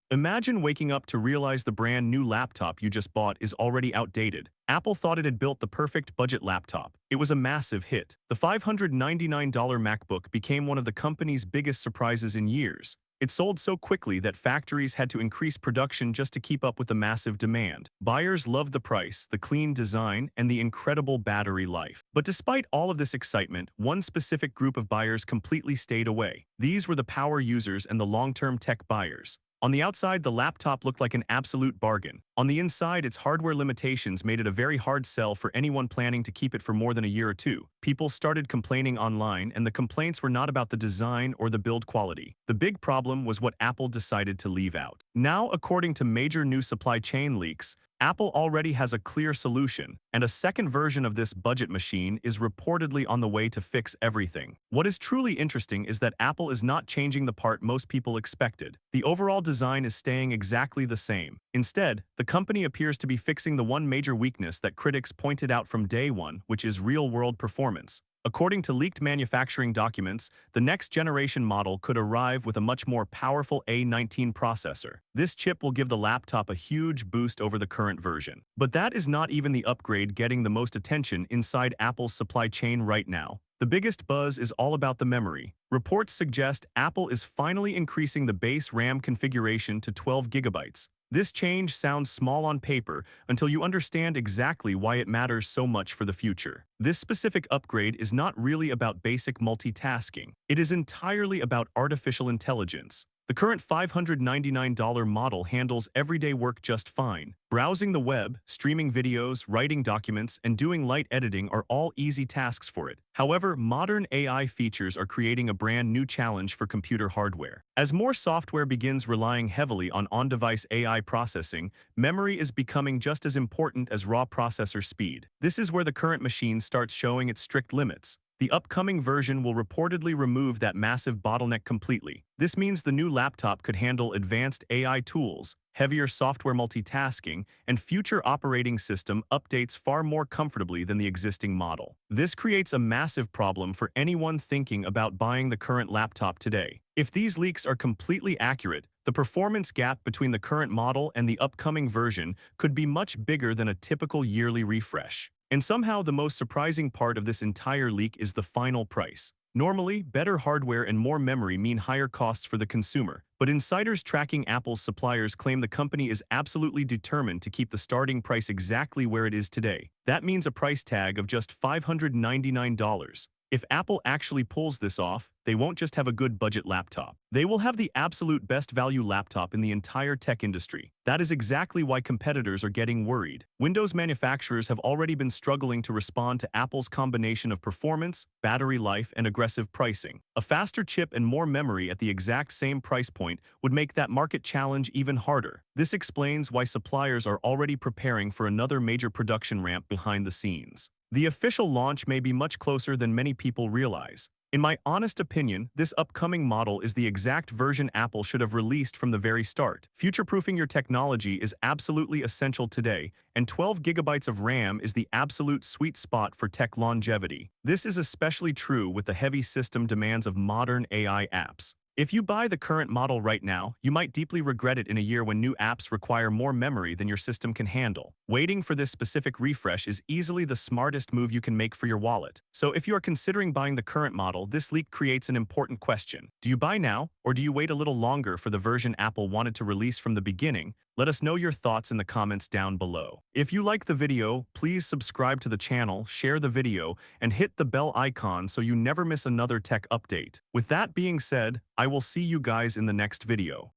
Imagine waking up to realize the brand new laptop you just bought is already outdated. Apple thought it had built the perfect budget laptop. It was a massive hit. The $599 MacBook became one of the company's biggest surprises in years. It sold so quickly that factories had to increase production just to keep up with the massive demand. Buyers loved the price, the clean design, and the incredible battery life. But despite all of this excitement, one specific group of buyers completely stayed away. These were the power users and the long-term tech buyers. On the outside, the laptop looked like an absolute bargain. On the inside, its hardware limitations made it a very hard sell for anyone planning to keep it for more than a year or two. People started complaining online, and the complaints were not about the design or the build quality. The big problem was what Apple decided to leave out. Now, according to major new supply chain leaks, Apple already has a clear solution, and a second version of this budget machine is reportedly on the way to fix everything. What is truly interesting is that Apple is not changing the part most people expected. The overall design is staying exactly the same. Instead, the company appears to be fixing the one major weakness that critics pointed out from day one, which is real-world performance. According to leaked manufacturing documents, the next generation model could arrive with a much more powerful A19 processor. This chip will give the laptop a huge boost over the current version. But that is not even the upgrade getting the most attention inside Apple's supply chain right now. The biggest buzz is all about the memory. Reports suggest Apple is finally increasing the base RAM configuration to 12 gigabytes. This change sounds small on paper until you understand exactly why it matters so much for the future. This specific upgrade is not really about basic multitasking. It is entirely about artificial intelligence. The current $599 model handles everyday work just fine. Browsing the web, streaming videos, writing documents, and doing light editing are all easy tasks for it. However, modern AI features are creating a brand new challenge for computer hardware. As more software begins relying heavily on on-device AI processing, memory is becoming just as important as raw processor speed. This is where the current machine starts showing its strict limits. The upcoming version will reportedly remove that massive bottleneck completely. This means the new laptop could handle advanced AI tools, heavier software multitasking, and future operating system updates far more comfortably than the existing model. This creates a massive problem for anyone thinking about buying the current laptop today. If these leaks are completely accurate, the performance gap between the current model and the upcoming version could be much bigger than a typical yearly refresh. And somehow the most surprising part of this entire leak is the final price. Normally, better hardware and more memory mean higher costs for the consumer, but insiders tracking Apple's suppliers claim the company is absolutely determined to keep the starting price exactly where it is today. That means a price tag of just $599. If Apple actually pulls this off, they won't just have a good budget laptop. They will have the absolute best value laptop in the entire tech industry. That is exactly why competitors are getting worried. Windows manufacturers have already been struggling to respond to Apple's combination of performance, battery life, and aggressive pricing. A faster chip and more memory at the exact same price point would make that market challenge even harder. This explains why suppliers are already preparing for another major production ramp behind the scenes. The official launch may be much closer than many people realize. In my honest opinion, this upcoming model is the exact version Apple should have released from the very start. Future-proofing your technology is absolutely essential today, and 12 gigabytes of RAM is the absolute sweet spot for tech longevity. This is especially true with the heavy system demands of modern AI apps. If you buy the current model right now, you might deeply regret it in a year when new apps require more memory than your system can handle. Waiting for this specific refresh is easily the smartest move you can make for your wallet. So if you are considering buying the current model, this leak creates an important question. Do you buy now, or do you wait a little longer for the version Apple wanted to release from the beginning? Let us know your thoughts in the comments down below. If you like the video, please subscribe to the channel, share the video, and hit the bell icon so you never miss another tech update. With that being said, I will see you guys in the next video.